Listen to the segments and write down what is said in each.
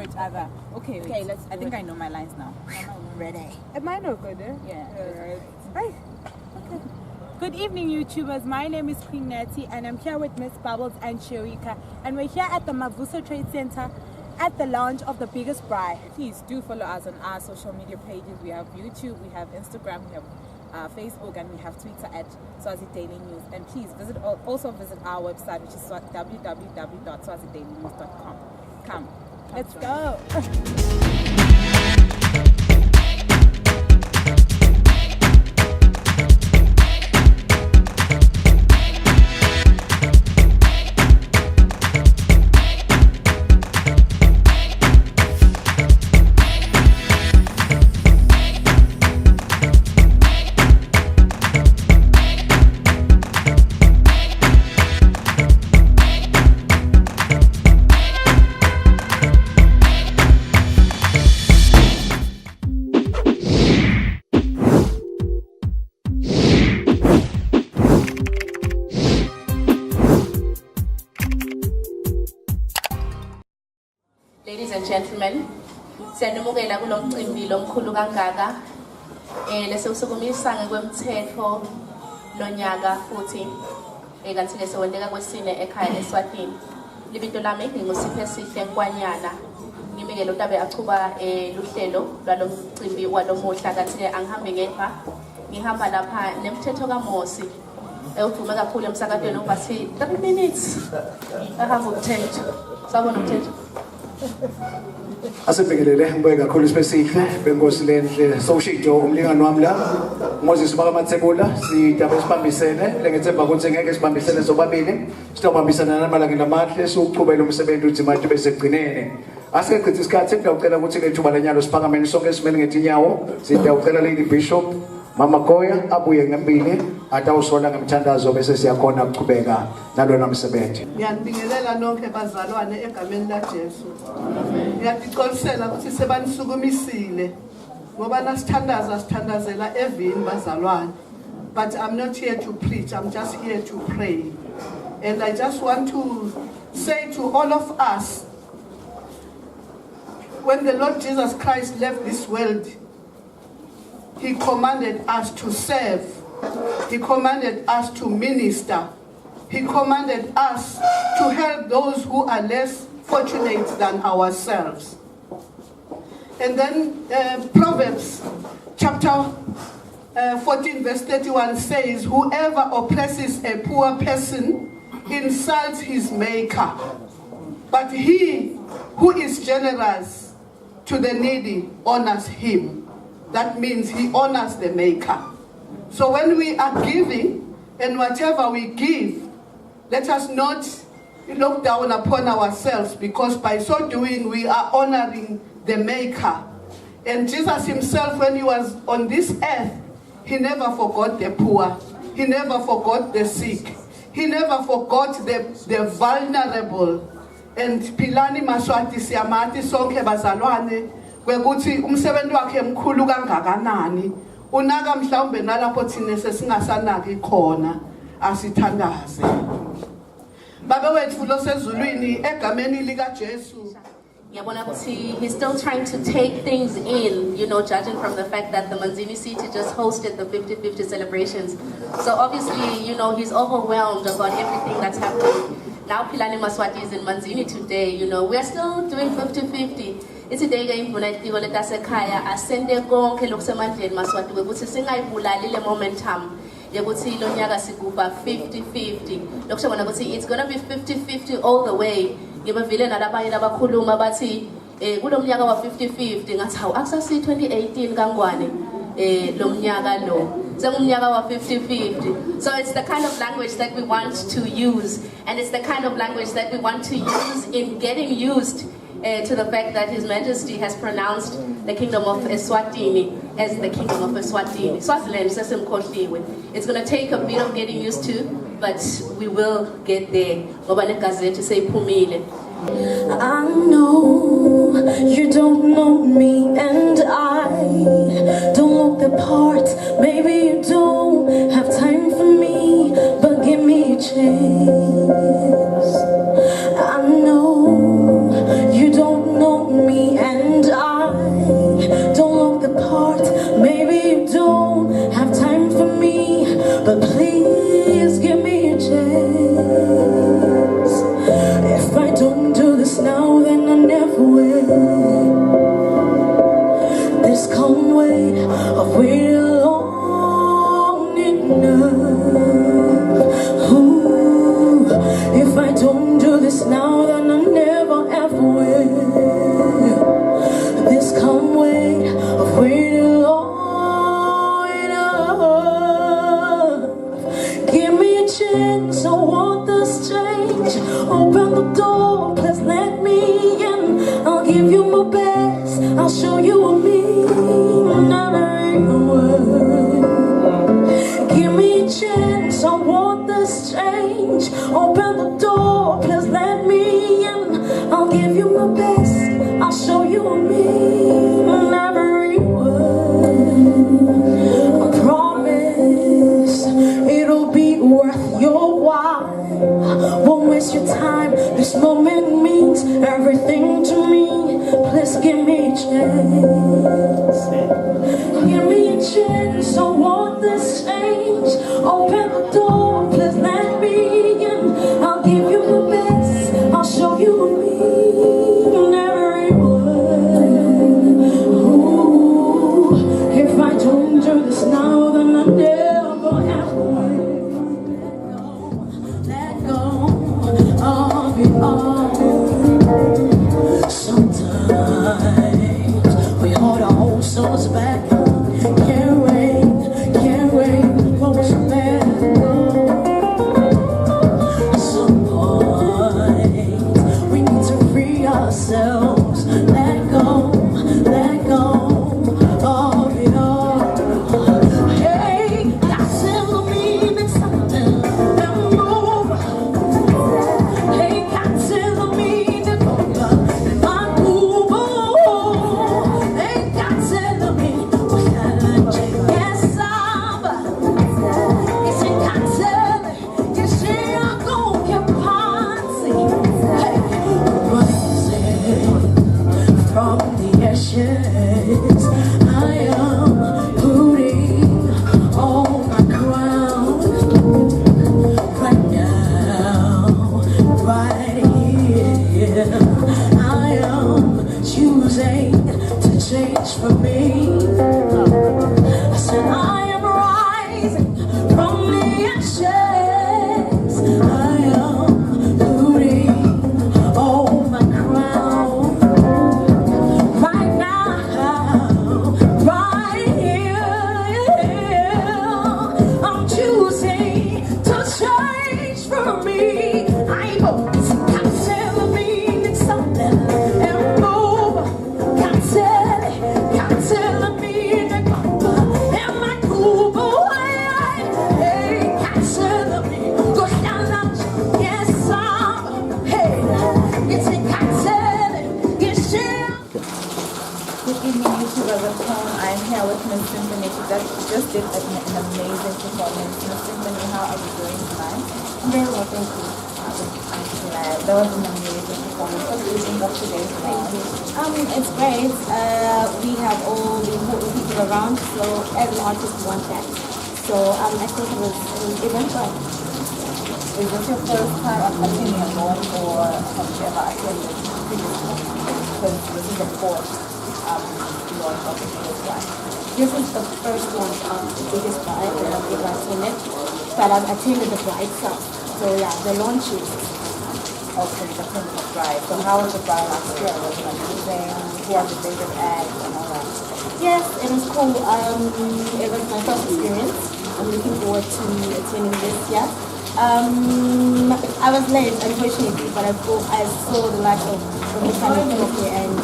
each other. Okay, Okay, let's I think I know my lines now. Ready. Am I not good? Yeah. Right. Okay. Good evening, YouTubers. My name is Queen Natty, and I'm here with Miss Bubbles and Sherika, and we're here at the Mavuso Trade Center at the launch of The Biggest Bride. Please do follow us on our social media pages. We have YouTube, we have Instagram, we have Facebook, and we have Twitter at Swazi Daily News. And please also visit our website, which is www.swazidailynews.com. Come, let's go. Ladies and gentlemen, siyanimukela kulo mcimbi lomkhulu kangaka. Lesisukumisa ngokwemthetho lonyaka futhi kanti lesewendeka kwesine ekhaya eSwatini. Libinto lami ngingusiphe sihle Nkwanyana. Ngimekele utabe achuba luhlelo lwalo mcimbi walomuhla kanti angihambe ngepha. Ngihamba lapha nemthetho kaMosi. Uvume kakhulu emsakadweni ubathi 3 minutes. Ahamba umthetho. Sawubona umthetho. Asibhekelele ngibeke kakhulu sibesihle benkosi lenhle sowushido umlingani wami la Moses bakaMathebula sidabe sibambisene lengethemba ukuthi ngeke sibambisene sobabili sitobambisana namalanga lamahle sokuqhubela umsebenzi uthi manje bese gcinene asengicitha isikhathi ngicela ukuthi lethuba lenyalo siphakameni sonke simele ngetinyawo sidawucela Lady Bishop Mama Goya abuye ngempili atawusola ngemthandazo bese siyakhona ukuqhubeka nalona msebenzi. Ngiyabingelela nonke bazalwane egameni la Jesu. Ngiyaqoqosela ukuthi sebanisukumisile ngoba nasithandazela evini bazalwane. But I'm not here to preach, I'm just here to pray. And I just want to say to all of us, when the Lord Jesus Christ left this world, He commanded us to serve. He commanded us to minister. He commanded us to help those who are less fortunate than ourselves. And then Proverbs chapter 14 verse 31 says, whoever oppresses a poor person insults his maker. But he who is generous to the needy honors him. That means he honors the maker. So when we are giving, and whatever we give, let us not look down upon ourselves, because by so doing we are honoring the maker. And Jesus himself, when he was on this earth, he never forgot the poor. He never forgot the sick. He never forgot the vulnerable. And Pilani Maswati Siamati sonke bazalwane kwekuthi umsebenzi wakhe emkhulu kangakanani unaka mhlawumbe nalapho thina sesingasanaki khona asithandaze babe wethu lo sezulwini egameni lika Jesu. He's still trying to take things in, judging from the fact that the Manzini City just hosted the 50-50 celebrations. So obviously, he's overwhelmed about everything that's happening. Now Pilani Maswati is in Manzini today, we are still doing 50-50. It's a day in Bunatiko Letasekaya, ascende konke loksemandleni Maswati, ukuthi singayibulali le momentum. Yakuthi lo nyaka sikuba 50-50. Lokusho ukuthi it's going to be 50-50 all the way. Ngibavile nalabanye abakhuluma bathi kulo mnyaka wa 50-50 ngathi hawu akusasi 2018 kangwane lo mnyaka lo. Sengumnyaka wa 50-50. So it's the kind of language that we want to use, and it's the kind of language that we want to use in getting used to the fact that His Majesty has pronounced the Kingdom of Eswatini as the Kingdom of Eswatini. Swaziland sesimkhohliwe. It's going to take a bit of getting used to, but we will get there. Ngoba negazethi seyiphumile. I know you don't know me, and I don't look the part. Maybe you don't have time for me, but give me a chance. I know you don't know me, This can't wait, I've waited long enough. Ooh, if I don't do this now, then I never ever will. This can't wait, I've waited long enough. Give me a chance, I want this change. Open the door, please let me in. I'll give you my best, I'll show you a me. Never word. Give me a chance, I want this change. Open the door, please let me in. I'll give you my best, I'll show you a me. Never word. I promise it'll be worth your while. Won't waste your time, this moment means everything to me. Please give me a chance. Give me a chance, I want this change. Open the door, please let me in. I'll give you the best, I'll show you me. Every word. Ooh, if I don't do this now, then I never ever will. Let go of it all. Sometimes we hold our own souls back. Can't wait for what's there. At some point, we need to free ourselves. Let go of it all. Hey, that's in the meaning something and move. Hey, that's in the meaning over and I move. Hey, that's in the meaning. Yes, I'm. It's a cocktail. You see, I'm gonna get party. Hey, rising from the ashes, I am putting on my crown right now, right here. I am choosing to change for me. I said I am rising from the ashes. I am putting on my crown right now, right here. I'm choosing to change for me. I know it's got to mean something and move. Got to mean and my cool boy. Hey, got to mean go down. Yes, I'm. Hey, it's a cocktail. Yes, yeah. Good evening, YouTubers at home. I'm here with Miss Symphony. She just did an amazing performance. Miss Symphony, how are you doing tonight? I'm very well, thank you. I'm glad. That was an amazing performance. What do you think of today's Thank you. It's great. We have all the important people around, so as an artist, we want that. So I think it was even fun. Is this your first time attending a launch or have you ever attended previously? Because this is the fourth launch of the Biggest Bride. This is the first launch of the Biggest Bride that I've ever attended, but I've attended the Bride Sup. So yeah, the launch is Okay, the attended the Bride. So how was the Bride last year? Was it amazing? Who are the favorite acts and all that? yes, it was cool. It was my first experience. I'm looking forward to attending this year. I was late, unfortunately, but I saw the likes of Vanessa Mikoke and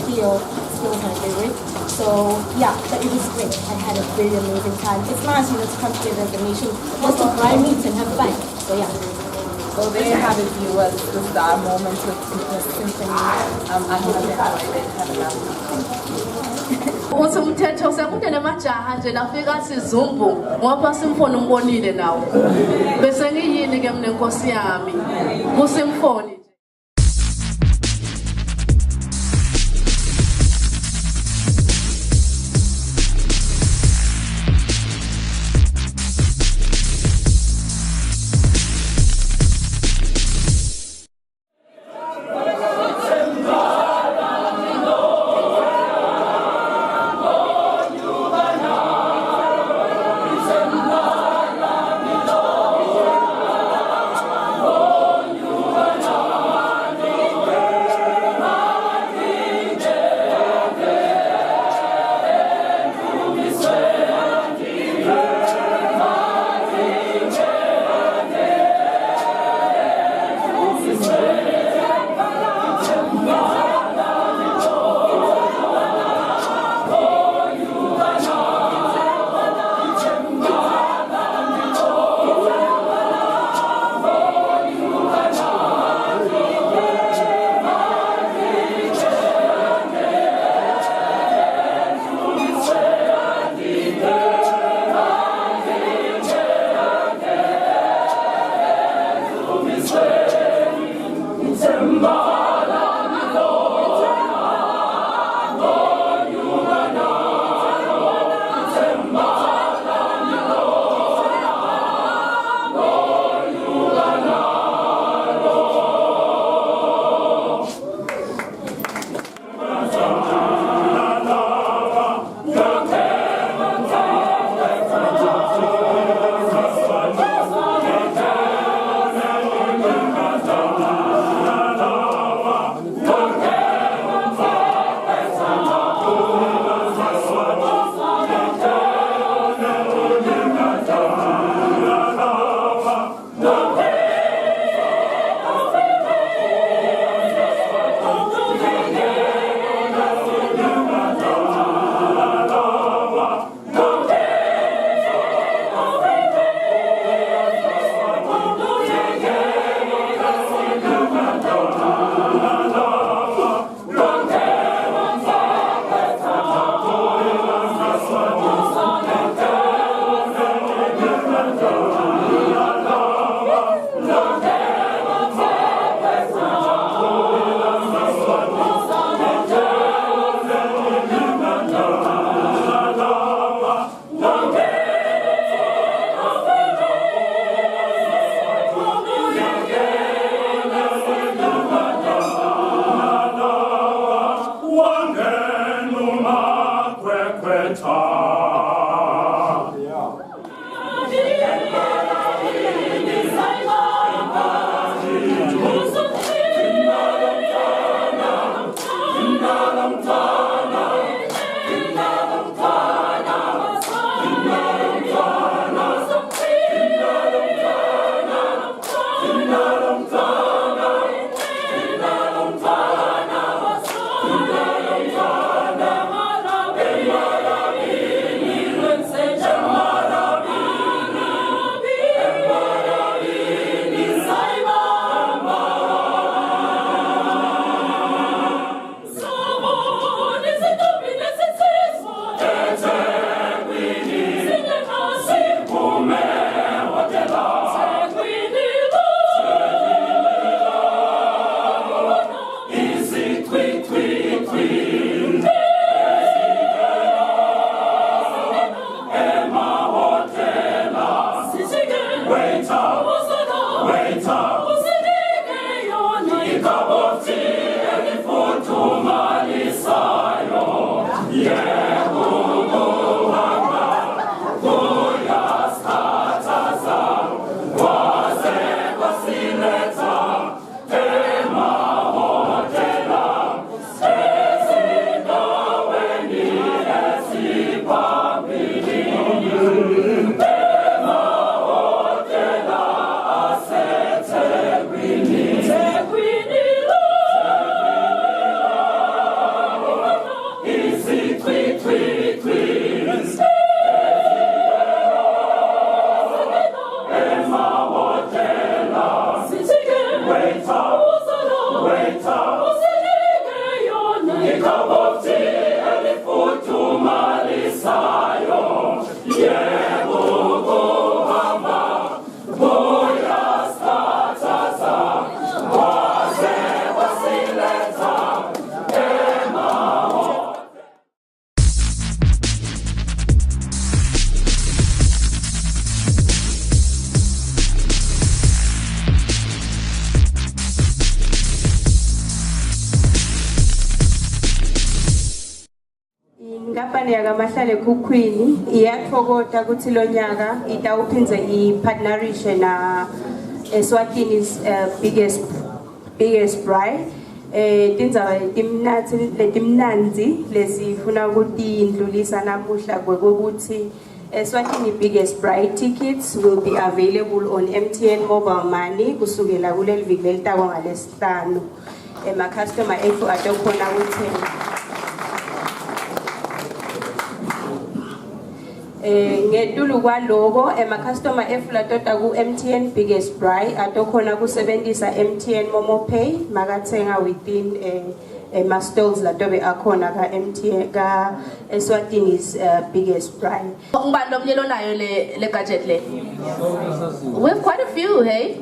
Steel was my favorite. So yeah, but it was great. I had a very amazing time. It's nice, to come together as a nation, just to fly meet and have fun. So yeah. So there you have it, viewers. This is our moment with Miss Symphony. I hope you enjoyed it. Have a lovely day. Uthi umthetho sekube nemajaha nje lafika sizumbu ngoba simfoni umbonile nawo bese ngiyini ke mina Nkosi yami kusimfoni Inkampani yakamahlale kukhwini iyathokoza ukuthi lo nyaka itawuphinze ipartnerishe na Eswatini's biggest bride. Tindzaba letimnanzi lesifuna kutindlulisa namuhla kwekuthi Eswatini biggest bride tickets will be available on MTN mobile money kusukela kuleli viki lelitako ngalesihlanu. Customer ethu atokhona kuthenga. Ngedulu kwaloko customer efulatota ku MTN biggest bride atokhona kusebenzisa MTN Momo Pay makathenga within ma stalls latobe akhona ka MTN ka Eswatini's biggest bride. Ngubani lomnyelo nayo le gadget le? We have quite a few, hey?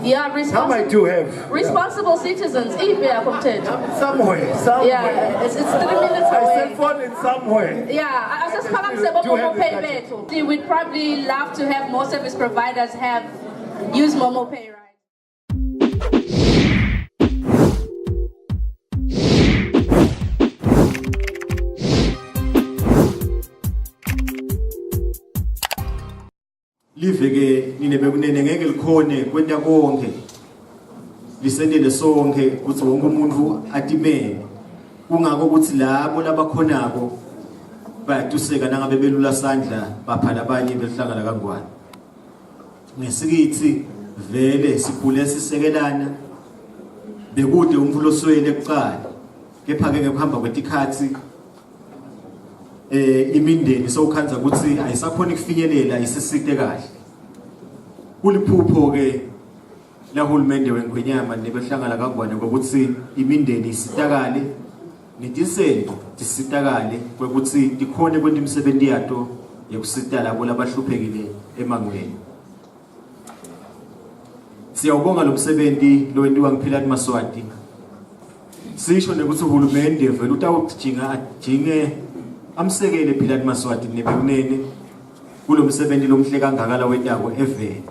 Yeah, Some I do have. responsible citizens. Somewhere. Yeah, it's 3 minutes I away. said phone in somewhere. Yeah, I just Momo Pay better. We'd probably love to have more service providers use Momo Pay, right? Liveke nine bekunene ngeke likhone kwenta konke lisendele sonke ukuthi wonke umuntu atimele kungako ukuthi labo labakhonako bayatuseka nangabe belula sandla baphala abanye behlangana kangwane ngesikithi vele siphule sisekelana bekude umfulo swele ekuqala kepha ke ngekuhamba kwetikhathi imindeni sowukhanza ukuthi ayisakhona ukufinyelela isisite kahle kuliphupho ke la hulumende weNgwenyama nebehlangana kangwane ngokuthi imindeni isitakale netisendo disitakale ukuthi dikhone kwenta imisebenzi yato yekusita labo labahluphekile emangweni. Siyawubonga lo msebenzi lo wentiwa ngiPhilani Maswati. Sisho ukuthi uhulumende vele utawujinga amsekele Philani Maswati nebekunene kulo msebenzi lomhle kangaka la wendako evele.